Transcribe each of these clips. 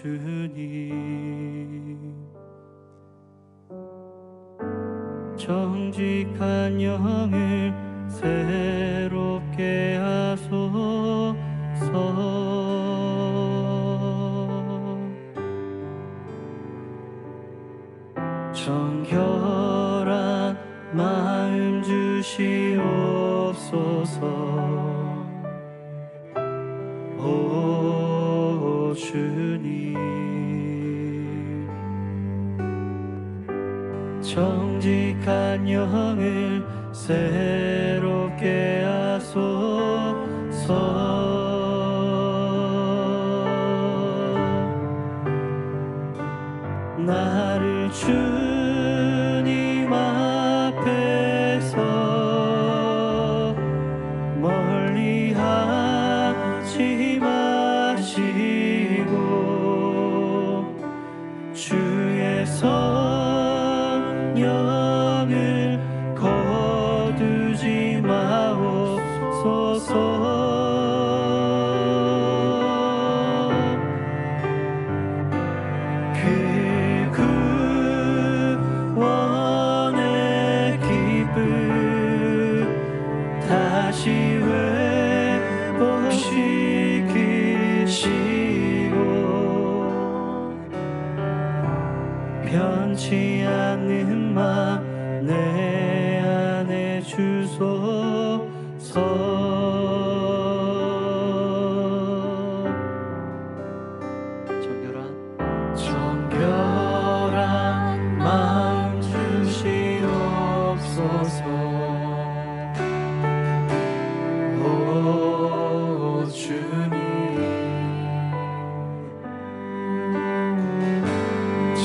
주님, 정직한 영을 새롭게 하소서. 정결한 마음 주시옵소서. 오 주님, 정직한 영을 새롭게 하소서. 나를 주님 앞에서 멀리하지 마시고 주의 성령을 거두지 마옵소서. 다시 회복시키시고 변치 않는 맘 내 안에 주소서. 정결한 마음 주시옵소서.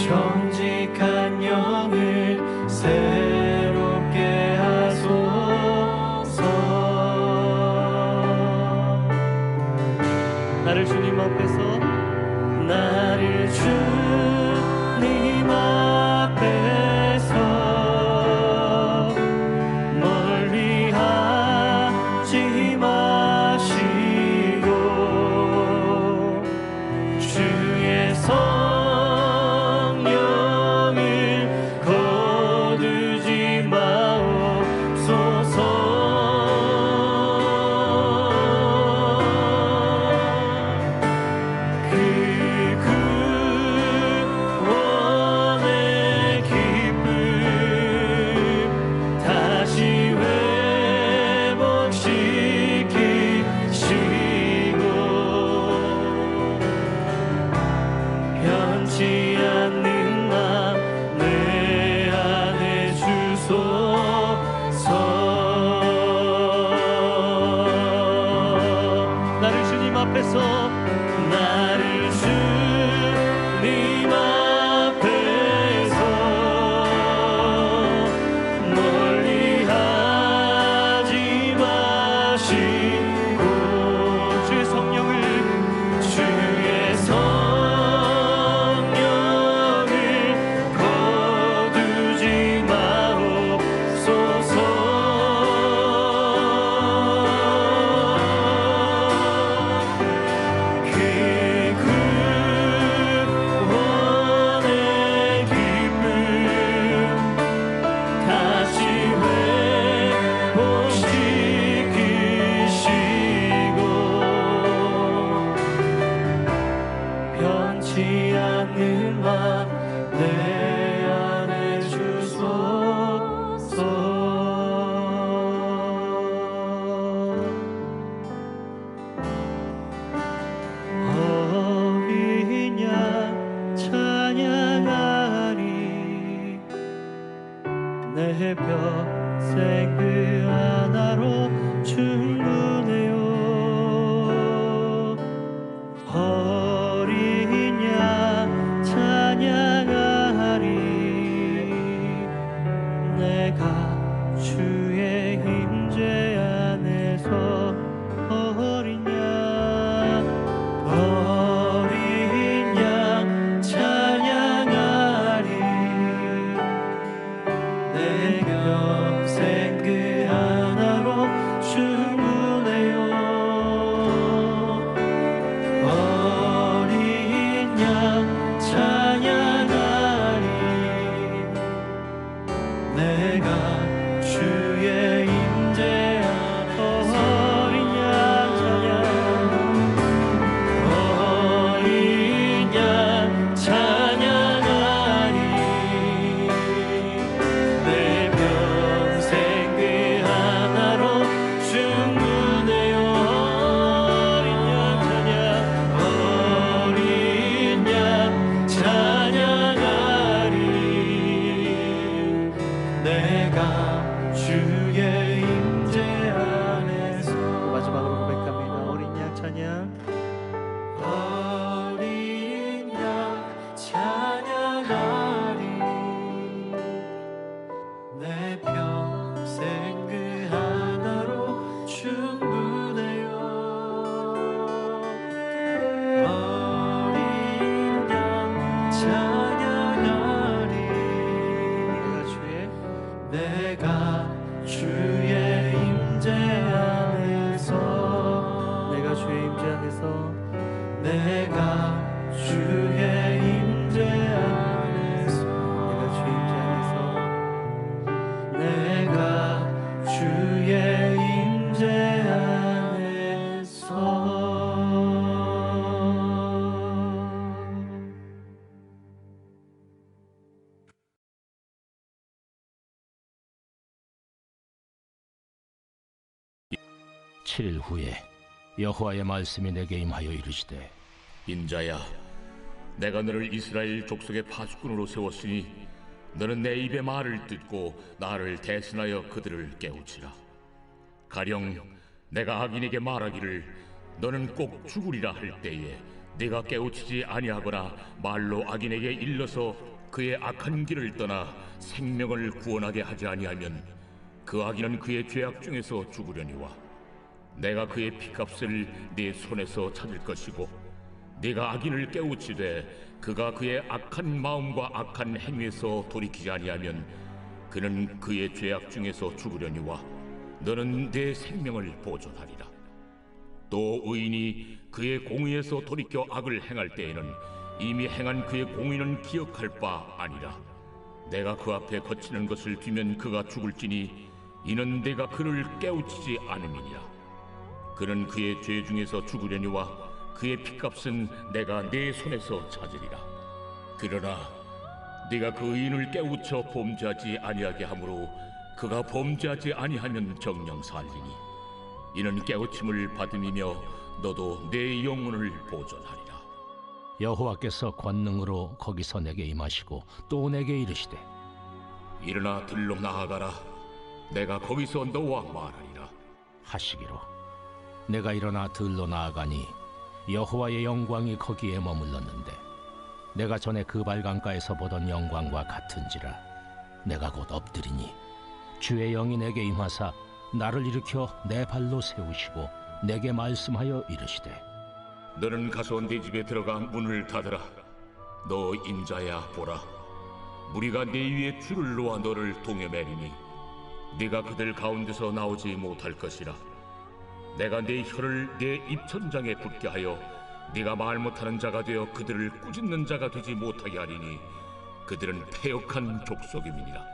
정직한 영을 새롭게 하소서. 나를 주님 앞에서 멀리하지 마시고 주의 성령을 거두지 마옵소서. 변치 않는 맘 내 안에 주소서. 나를 주님 앞에서 멀리하지 마시고 주의 성령을 그 찬양. 어린 양 찬양하리 내 평생 그 하나로 충분해요. 어린 양 찬양하리 내가 주의 임재 안에서 내가 주의 임재 안에서 내가 주의 임재 안에서 내가 주의 임재 안에서 칠일 후에 여호와의 말씀이 내게 임하여 이르시되 인자야, 내가 너를 이스라엘 족속의 파수꾼으로 세웠으니 너는 내 입의 말을 듣고 나를 대신하여 그들을 깨우치라. 가령 내가 악인에게 말하기를 너는 꼭 죽으리라 할 때에 네가 깨우치지 아니하거나 말로 악인에게 일러서 그의 악한 길을 떠나 생명을 구원하게 하지 아니하면 그 악인은 그의 죄악 중에서 죽으려니와 내가 그의 피값을 네 손에서 찾을 것이고 네가 악인을 깨우치되 그가 그의 악한 마음과 악한 행위에서 돌이키지 아니하면 그는 그의 죄악 중에서 죽으려니와 너는 내 생명을 보존하리라. 또 의인이 그의 공의에서 돌이켜 악을 행할 때에는 이미 행한 그의 공의는 기억할 바 아니라 내가 그 앞에 거치는 것을 두면 그가 죽을지니 이는 내가 그를 깨우치지 않음이니라. 그는 그의 죄 중에서 죽으려니와 그의 피값은 내가 내 손에서 찾으리라. 그러나 네가 그 의인을 깨우쳐 범죄하지 아니하게 하므로 그가 범죄하지 아니하면 정녕 살리니 이는 깨우침을 받음이며 너도 내 영혼을 보존하리라. 여호와께서 권능으로 거기서 내게 임하시고 또 내게 이르시되 일어나 들로 나아가라. 내가 거기서 너와 말하리라 하시기로 내가 일어나 들로 나아가니 여호와의 영광이 거기에 머물렀는데 내가 전에 그 발강가에서 보던 영광과 같은지라. 내가 곧 엎드리니 주의 영이 내게 임하사 나를 일으켜 내 발로 세우시고 내게 말씀하여 이르시되 너는 가서 네 집에 들어가 문을 닫으라. 너 인자야, 보라, 무리가 네 위에 줄을 놓아 너를 동여매리니 네가 그들 가운데서 나오지 못할 것이라. 내가 네 혀를 내 입천장에 붙게 하여 네가 말 못하는 자가 되어 그들을 꾸짖는 자가 되지 못하게 하리니 그들은 패역한 족속임이니라.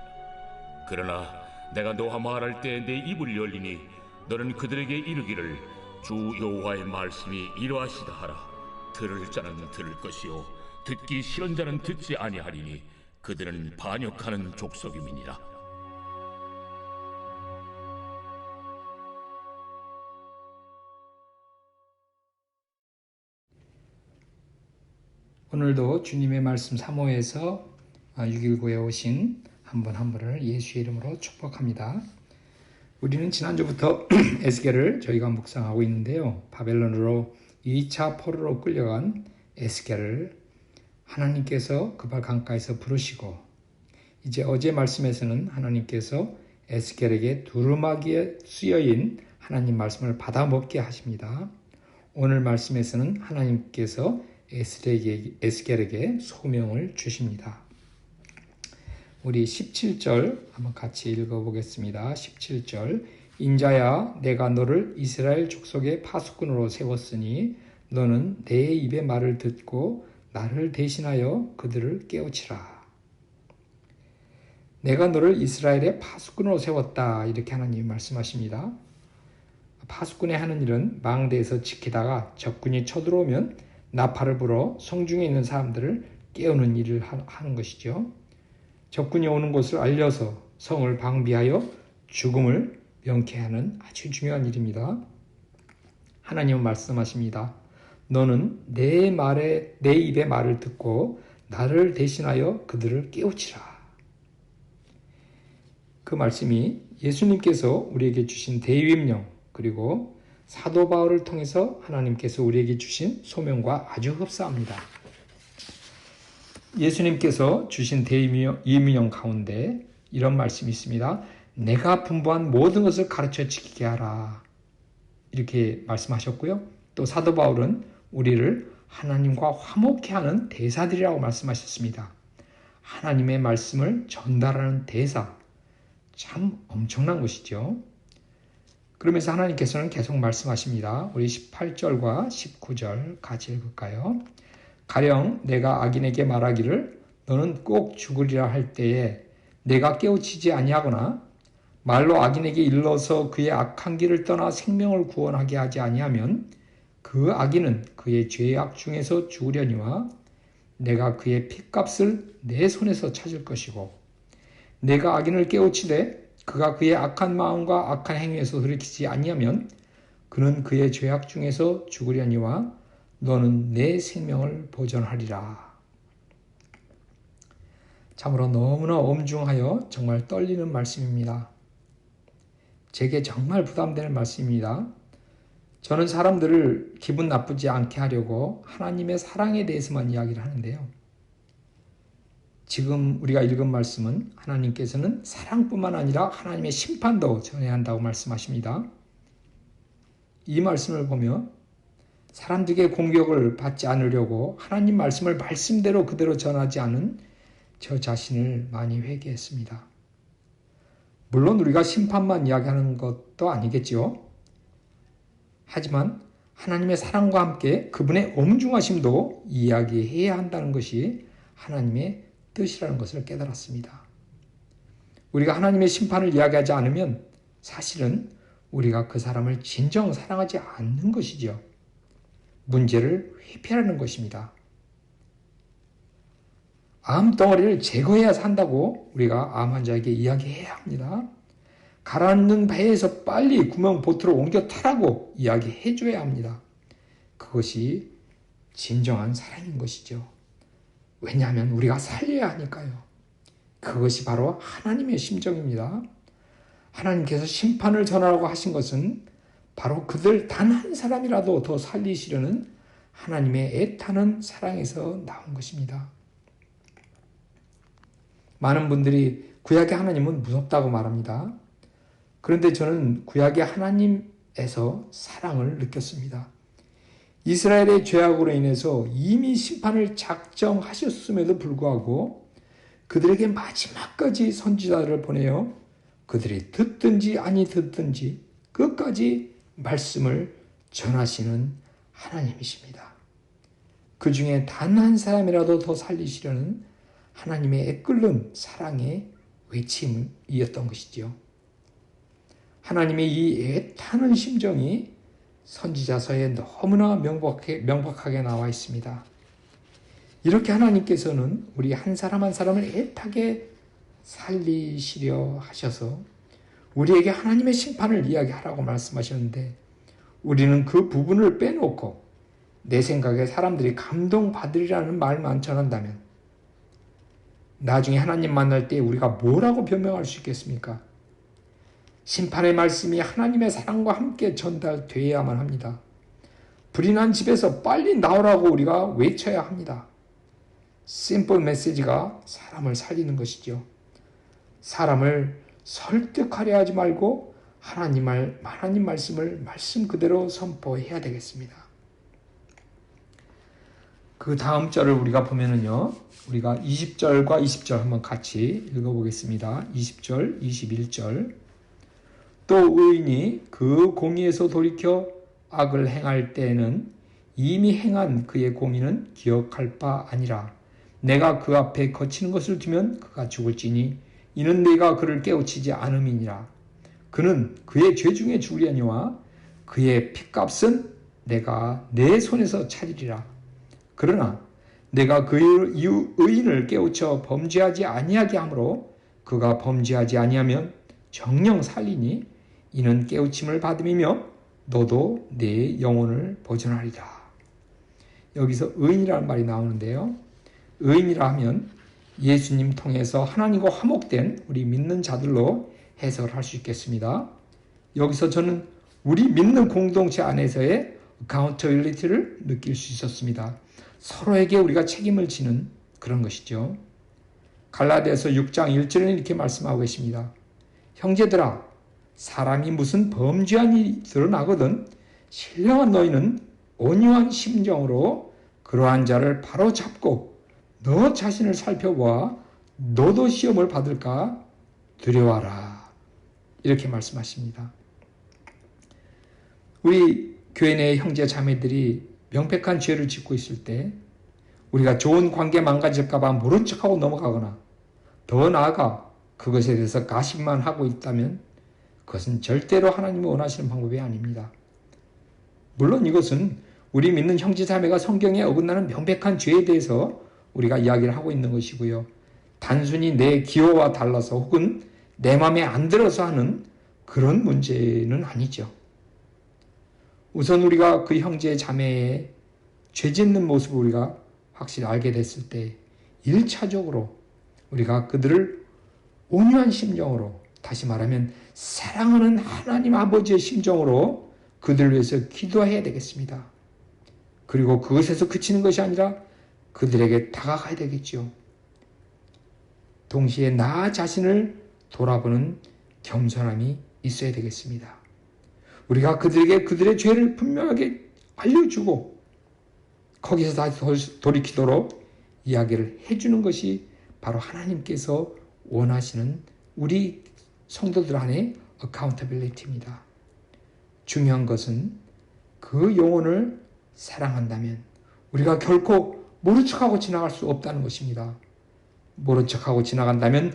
그러나 내가 너와 말할 때 내 입을 열리니 너는 그들에게 이르기를 주 여호와의 말씀이 이러하시다 하라. 들을 자는 들을 것이요 듣기 싫은 자는 듣지 아니하리니 그들은 반역하는 족속임이니라. 오늘도 주님의 말씀 사모에서 6.19에 오신 한 분 한 분을 예수의 이름으로 축복합니다. 우리는 지난주부터 에스겔을 저희가 묵상하고 있는데요. 바벨론으로 2차 포로로 끌려간 에스겔을 하나님께서 그발 강가에서 부르시고 이제 어제 말씀에서는 하나님께서 에스겔에게 두루마기에 쓰여인 하나님 말씀을 받아먹게 하십니다. 오늘 말씀에서는 하나님께서 에스겔에게 소명을 주십니다. 우리 17절 한번 같이 읽어보겠습니다. 17절 인자야 내가 너를 이스라엘 족속의 파수꾼으로 세웠으니 너는 내 입의 말을 듣고 나를 대신하여 그들을 깨우치라. 내가 너를 이스라엘의 파수꾼으로 세웠다 이렇게 하나님이 말씀하십니다. 파수꾼이 하는 일은 망대에서 지키다가 적군이 쳐들어오면 나팔을 불어 성중에 있는 사람들을 깨우는 일을 하는 것이죠. 적군이 오는 곳을 알려서 성을 방비하여 죽음을 명쾌하는 아주 중요한 일입니다. 하나님은 말씀하십니다. 너는 내 입의 말을 듣고 나를 대신하여 그들을 깨우치라. 그 말씀이 예수님께서 우리에게 주신 대위임령 그리고 사도 바울을 통해서 하나님께서 우리에게 주신 소명과 아주 흡사합니다. 예수님께서 주신 대이민영 가운데 이런 말씀이 있습니다. 내가 분부한 모든 것을 가르쳐 지키게 하라. 이렇게 말씀하셨고요. 또 사도 바울은 우리를 하나님과 화목케 하는 대사들이라고 말씀하셨습니다. 하나님의 말씀을 전달하는 대사. 참 엄청난 것이죠. 그러면서 하나님께서는 계속 말씀하십니다. 우리 18절과 19절 같이 읽을까요? 가령 내가 악인에게 말하기를 너는 꼭 죽으리라 할 때에 내가 깨우치지 아니하거나 말로 악인에게 일러서 그의 악한 길을 떠나 생명을 구원하게 하지 아니하면 그 악인은 그의 죄악 중에서 죽으려니와 내가 그의 핏값을 내 손에서 찾을 것이고 내가 악인을 깨우치되 그가 그의 악한 마음과 악한 행위에서 돌이키지 아니하면 그는 그의 죄악 중에서 죽으려니와 너는 내 생명을 보존하리라. 참으로 너무나 엄중하여 정말 떨리는 말씀입니다. 제게 정말 부담되는 말씀입니다. 저는 사람들을 기분 나쁘지 않게 하려고 하나님의 사랑에 대해서만 이야기를 하는데요. 지금 우리가 읽은 말씀은 하나님께서는 사랑뿐만 아니라 하나님의 심판도 전해야 한다고 말씀하십니다. 이 말씀을 보며 사람들에게 공격을 받지 않으려고 하나님 말씀을 말씀대로 그대로 전하지 않은 저 자신을 많이 회개했습니다. 물론 우리가 심판만 이야기하는 것도 아니겠지요. 하지만 하나님의 사랑과 함께 그분의 엄중하심도 이야기해야 한다는 것이 하나님의 뜻이라는 것을 깨달았습니다. 우리가 하나님의 심판을 이야기하지 않으면 사실은 우리가 그 사람을 진정 사랑하지 않는 것이죠. 문제를 회피하는 것입니다. 암덩어리를 제거해야 산다고 우리가 암 환자에게 이야기해야 합니다. 가라앉는 배에서 빨리 구명 보트로 옮겨 타라고 이야기해 줘야 합니다. 그것이 진정한 사랑인 것이죠. 왜냐하면 우리가 살려야 하니까요. 그것이 바로 하나님의 심정입니다. 하나님께서 심판을 전하라고 하신 것은 바로 그들 단 한 사람이라도 더 살리시려는 하나님의 애타는 사랑에서 나온 것입니다. 많은 분들이 구약의 하나님은 무섭다고 말합니다. 그런데 저는 구약의 하나님에서 사랑을 느꼈습니다. 이스라엘의 죄악으로 인해서 이미 심판을 작정하셨음에도 불구하고 그들에게 마지막까지 선지자들을 보내어 그들이 듣든지 아니 듣든지 끝까지 말씀을 전하시는 하나님이십니다. 그 중에 단 한 사람이라도 더 살리시려는 하나님의 애끓는 사랑의 외침이었던 것이지요. 하나님의 이 애타는 심정이 선지자서에 너무나 명확하게 나와 있습니다. 이렇게 하나님께서는 우리 한 사람 한 사람을 애타게 살리시려 하셔서 우리에게 하나님의 심판을 이야기하라고 말씀하셨는데 우리는 그 부분을 빼놓고 내 생각에 사람들이 감동받으리라는 말만 전한다면 나중에 하나님 만날 때 우리가 뭐라고 변명할 수 있겠습니까? 심판의 말씀이 하나님의 사랑과 함께 전달되어야만 합니다. 불이 난 집에서 빨리 나오라고 우리가 외쳐야 합니다. 심플 메시지가 사람을 살리는 것이죠. 사람을 설득하려 하지 말고 하나님 말씀을 말씀 그대로 선포해야 되겠습니다. 그 다음 절을 우리가 보면은요, 우리가 20절과 20절 한번 같이 읽어보겠습니다. 20절, 21절. 또 의인이 그 공의에서 돌이켜 악을 행할 때에는 이미 행한 그의 공의는 기억할 바 아니라 내가 그 앞에 거치는 것을 두면 그가 죽을지니 이는 내가 그를 깨우치지 않음이니라. 그는 그의 죄 중에 죽으려니와 그의 핏값은 내가 내 손에서 찾으리라. 그러나 내가 그의 의인을 깨우쳐 범죄하지 아니하게 하므로 그가 범죄하지 아니하면 정녕 살리니 이는 깨우침을 받음이며 너도 내 영혼을 보존하리라. 여기서 의인이라는 말이 나오는데요. 의인이라 하면 예수님 통해서 하나님과 화목된 우리 믿는 자들로 해석을 할 수 있겠습니다. 여기서 저는 우리 믿는 공동체 안에서의 accountability를 느낄 수 있었습니다. 서로에게 우리가 책임을 지는 그런 것이죠. 갈라디아서 6장 1절에는 이렇게 말씀하고 계십니다. 형제들아, 사람이 무슨 범죄한 일이 드러나거든 신령한 너희는 온유한 심정으로 그러한 자를 바로 잡고 너 자신을 살펴보아 너도 시험을 받을까 두려워하라. 이렇게 말씀하십니다. 우리 교회 내 형제 자매들이 명백한 죄를 짓고 있을 때 우리가 좋은 관계 망가질까 봐 모른 척하고 넘어가거나 더 나아가 그것에 대해서 가십만 하고 있다면 그것은 절대로 하나님이 원하시는 방법이 아닙니다. 물론 이것은 우리 믿는 형제 자매가 성경에 어긋나는 명백한 죄에 대해서 우리가 이야기를 하고 있는 것이고요. 단순히 내 기호와 달라서 혹은 내 마음에 안 들어서 하는 그런 문제는 아니죠. 우선 우리가 그 형제 자매의 죄 짓는 모습을 우리가 확실히 알게 됐을 때 1차적으로 우리가 그들을 온유한 심정으로, 다시 말하면 사랑하는 하나님 아버지의 심정으로 그들을 위해서 기도해야 되겠습니다. 그리고 그것에서 그치는 것이 아니라 그들에게 다가가야 되겠죠. 동시에 나 자신을 돌아보는 겸손함이 있어야 되겠습니다. 우리가 그들에게 그들의 죄를 분명하게 알려주고 거기서 다시 돌이키도록 이야기를 해주는 것이 바로 하나님께서 원하시는 우리 성도들 안의 accountability입니다. 중요한 것은 그 영혼을 사랑한다면 우리가 결코 모른 척하고 지나갈 수 없다는 것입니다. 모른 척하고 지나간다면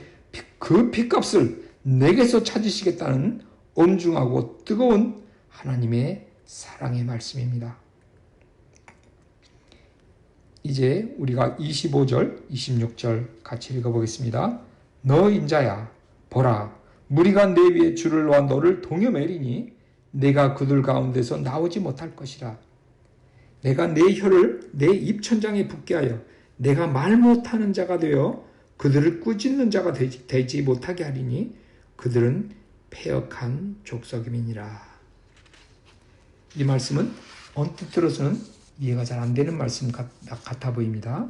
그 핏값을 내게서 찾으시겠다는 엄중하고 뜨거운 하나님의 사랑의 말씀입니다. 이제 우리가 25절, 26절 같이 읽어보겠습니다. 너 인자야, 보라, 무리가 내 위에 줄을 놓아 너를 동여매리니 내가 그들 가운데서 나오지 못할 것이라. 내가 내 혀를 내 입천장에 붙게 하여 내가 말 못하는 자가 되어 그들을 꾸짖는 자가 되지 못하게 하리니 그들은 패역한 족속임이니라. 이 말씀은 언뜻 들어서는 이해가 잘 안 되는 말씀 같아 보입니다.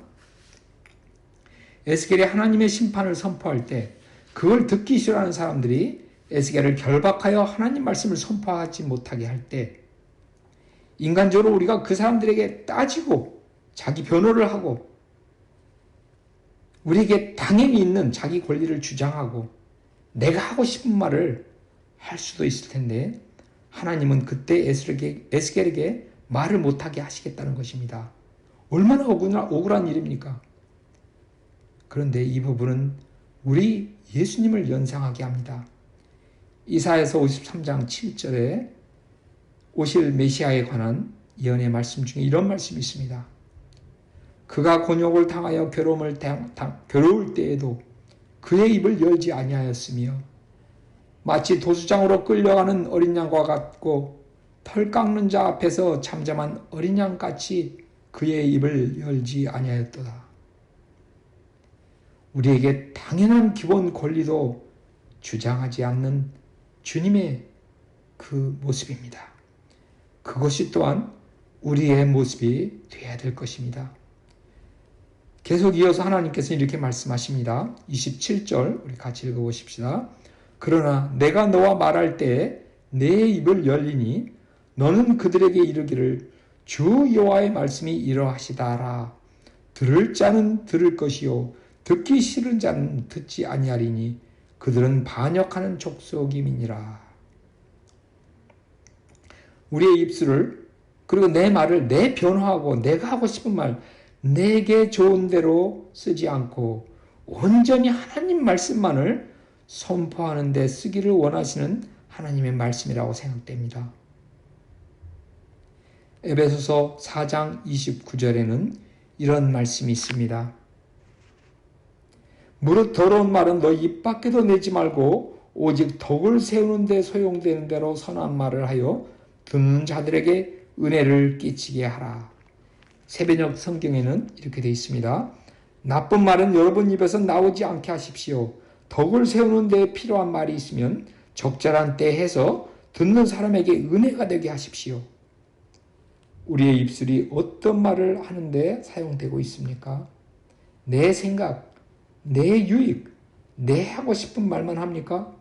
에스겔이 하나님의 심판을 선포할 때 그걸 듣기 싫어하는 사람들이 에스겔을 결박하여 하나님 말씀을 선포하지 못하게 할 때 인간적으로 우리가 그 사람들에게 따지고 자기 변호를 하고 우리에게 당연히 있는 자기 권리를 주장하고 내가 하고 싶은 말을 할 수도 있을 텐데 하나님은 그때 에스겔에게 말을 못하게 하시겠다는 것입니다. 얼마나 억울한 일입니까? 그런데 이 부분은 우리 예수님을 연상하게 합니다. 이사야서 53장 7절에 오실 메시아에 관한 예언의 말씀 중에 이런 말씀이 있습니다. 그가 곤욕을 당하여 괴로울 때에도 그의 입을 열지 아니하였으며 마치 도수장으로 끌려가는 어린 양과 같고 털 깎는 자 앞에서 잠잠한 어린 양같이 그의 입을 열지 아니하였도다. 우리에게 당연한 기본 권리도 주장하지 않는 주님의 그 모습입니다. 그것이 또한 우리의 모습이 되어야 될 것입니다. 계속 이어서 하나님께서 이렇게 말씀하십니다. 27절 우리 같이 읽어보십시다. 그러나 내가 너와 말할 때에 내 입을 열리니 너는 그들에게 이르기를 주 여호와의 말씀이 이러하시다라. 들을 자는 들을 것이요 듣기 싫은 자는 듣지 아니하리니 그들은 반역하는 족속임이니라. 우리의 입술을 그리고 내 말을 내 변화하고 내가 하고 싶은 말 내게 좋은 대로 쓰지 않고 온전히 하나님 말씀만을 선포하는 데 쓰기를 원하시는 하나님의 말씀이라고 생각됩니다. 에베소서 4장 29절에는 이런 말씀이 있습니다. 무릇 더러운 말은 너 입 밖에도 내지 말고 오직 덕을 세우는 데 소용되는 대로 선한 말을 하여 듣는 자들에게 은혜를 끼치게 하라. 세변역 성경에는 이렇게 되어 있습니다. 나쁜 말은 여러분 입에서 나오지 않게 하십시오. 덕을 세우는 데 필요한 말이 있으면 적절한 때 해서 듣는 사람에게 은혜가 되게 하십시오. 우리의 입술이 어떤 말을 하는데 사용되고 있습니까? 내 생각, 내 유익, 내 하고 싶은 말만 합니까?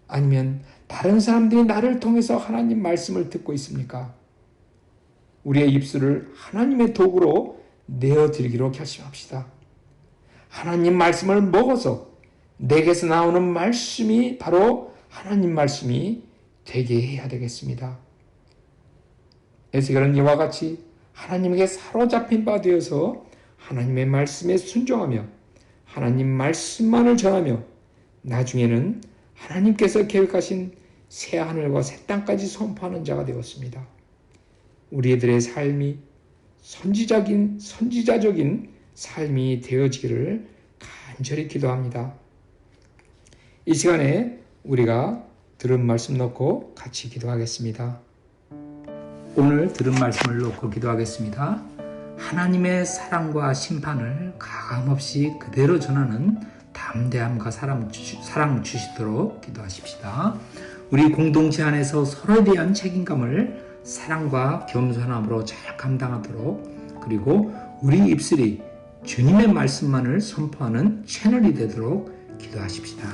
아니면 다른 사람들이 나를 통해서 하나님 말씀을 듣고 있습니까? 우리의 입술을 하나님의 도구로 내어드리기로 결심합시다. 하나님 말씀을 먹어서 내게서 나오는 말씀이 바로 하나님 말씀이 되게 해야 되겠습니다. 에스겔은 이와 같이 하나님에게 사로잡힌 바 되어서 하나님의 말씀에 순종하며 하나님 말씀만을 전하며 나중에는 하나님께서 계획하신 새 하늘과 새 땅까지 선포하는 자가 되었습니다. 우리들의 삶이 선지자적인 삶이 되어지기를 간절히 기도합니다. 이 시간에 우리가 들은 말씀 놓고 같이 기도하겠습니다. 오늘 들은 말씀을 놓고 기도하겠습니다. 하나님의 사랑과 심판을 가감없이 그대로 전하는 담대함과 사랑 주시도록 기도하십시다. 우리 공동체 안에서 서로에 대한 책임감을 사랑과 겸손함으로 잘 감당하도록, 그리고 우리 입술이 주님의 말씀만을 선포하는 채널이 되도록 기도하십시다.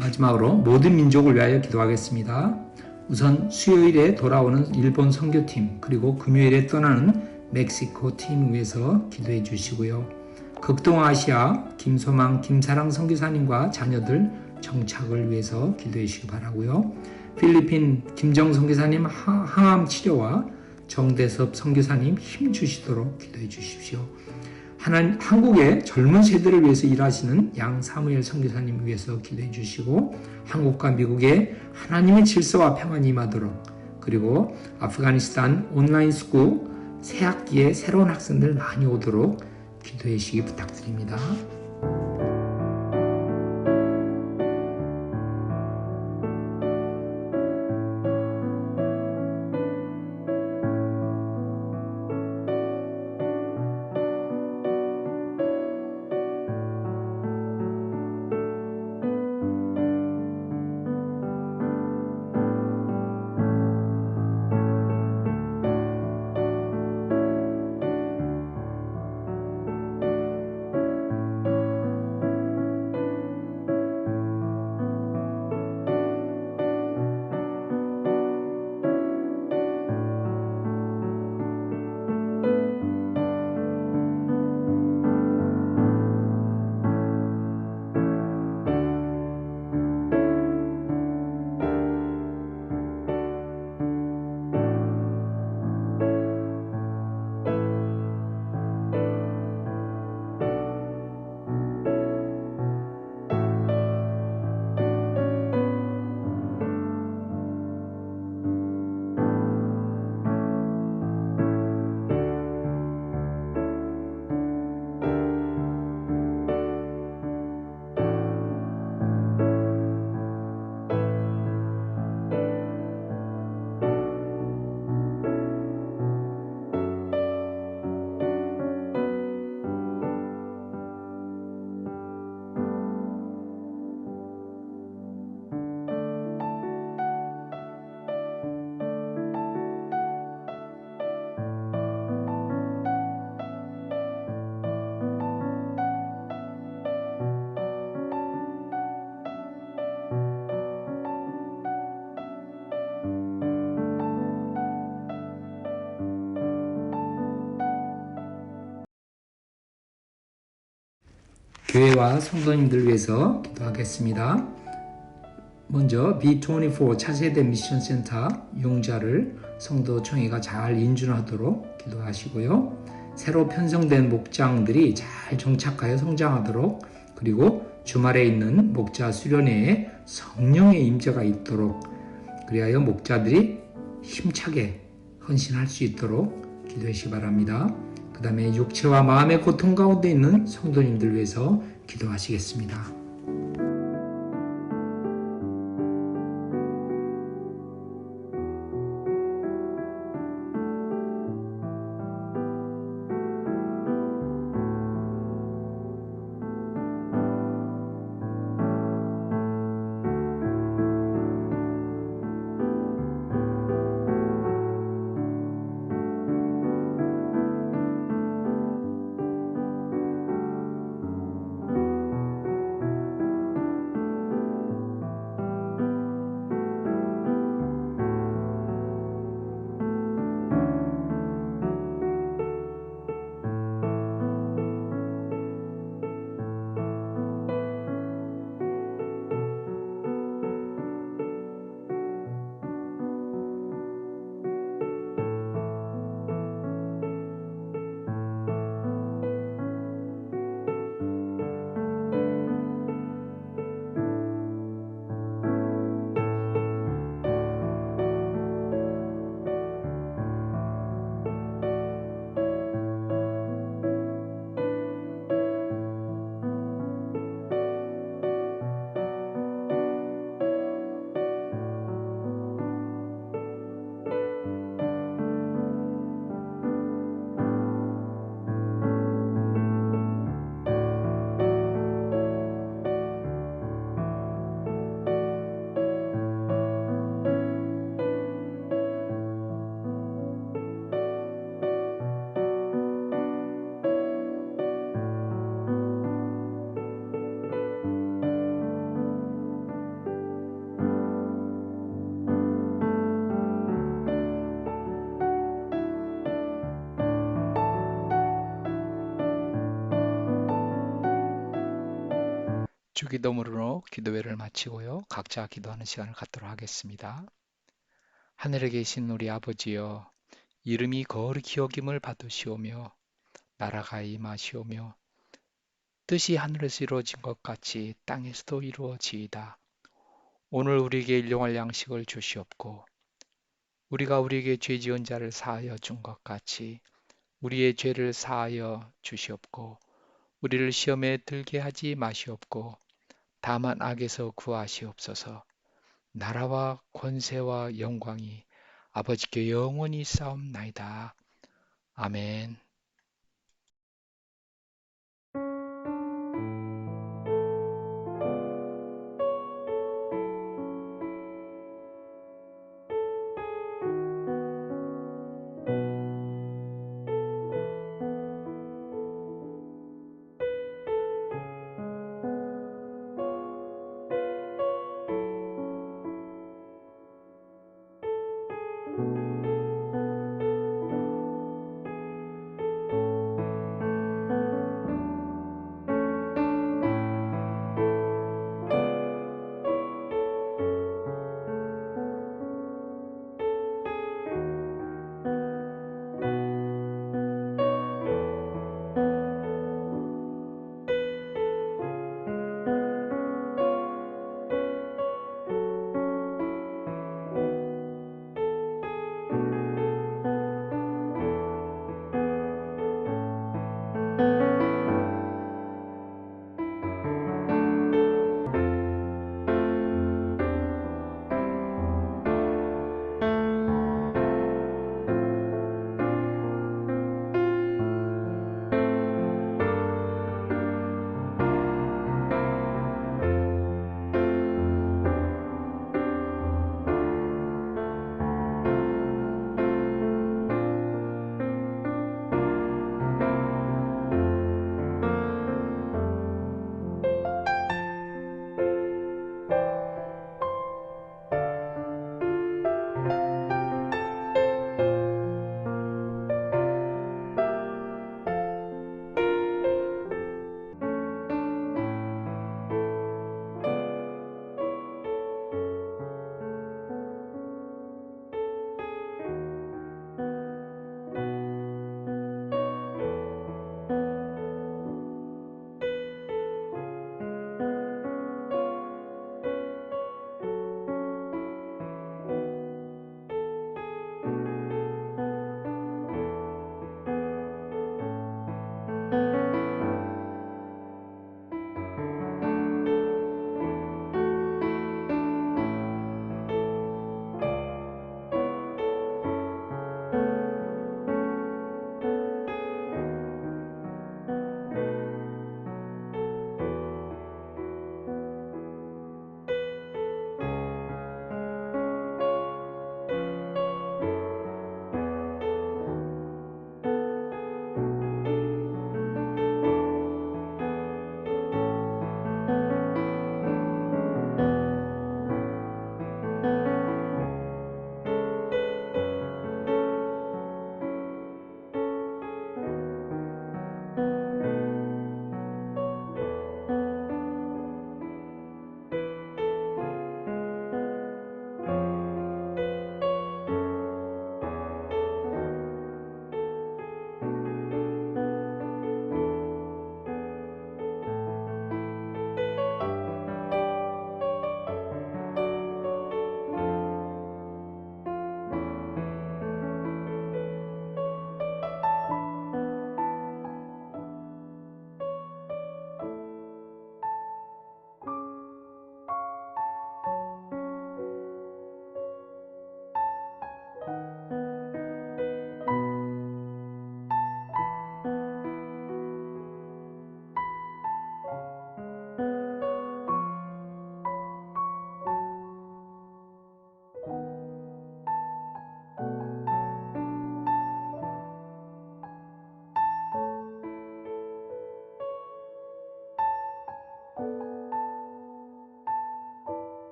마지막으로 모든 민족을 위하여 기도하겠습니다. 우선 수요일에 돌아오는 일본 선교팀, 그리고 금요일에 떠나는 멕시코 팀 위해서 기도해 주시고요. 극동아시아 김소망, 김사랑 선교사님과 자녀들 정착을 위해서 기도해 주시기 바라고요. 필리핀 김정 선교사님 항암 치료와 정대섭 선교사님 힘 주시도록 기도해 주십시오. 한국의 젊은 세대를 위해서 일하시는 양 사무엘 선교사님 위해서 기도해 주시고, 한국과 미국에 하나님의 질서와 평안이 임하도록, 그리고 아프가니스탄 온라인 스쿨 새 학기에 새로운 학생들 많이 오도록 기도해 주시기 부탁드립니다. 교회와 성도님들 위해서 기도하겠습니다. 먼저 B24 차세대 미션센터 용자를 성도총회가 잘 인준하도록 기도하시고요. 새로 편성된 목장들이 잘 정착하여 성장하도록, 그리고 주말에 있는 목자 수련회에 성령의 임재가 있도록, 그리하여 목자들이 힘차게 헌신할 수 있도록 기도해 주시기 바랍니다. 그 다음에 육체와 마음의 고통 가운데 있는 성도님들 위해서 기도하시겠습니다. 주기도문으로 기도회를 마치고요. 각자 기도하는 시간을 갖도록 하겠습니다. 하늘에 계신 우리 아버지여, 이름이 거룩히 여김을 받으시오며 나라가 임하시오며 뜻이 하늘에서 이루어진 것 같이 땅에서도 이루어지이다. 오늘 우리에게 일용할 양식을 주시옵고 우리가 우리에게 죄 지은 자를 사하여 준 것 같이 우리의 죄를 사하여 주시옵고 우리를 시험에 들게 하지 마시옵고 다만 악에서 구하시옵소서. 나라와 권세와 영광이 아버지께 영원히 싸움나이다. 아멘.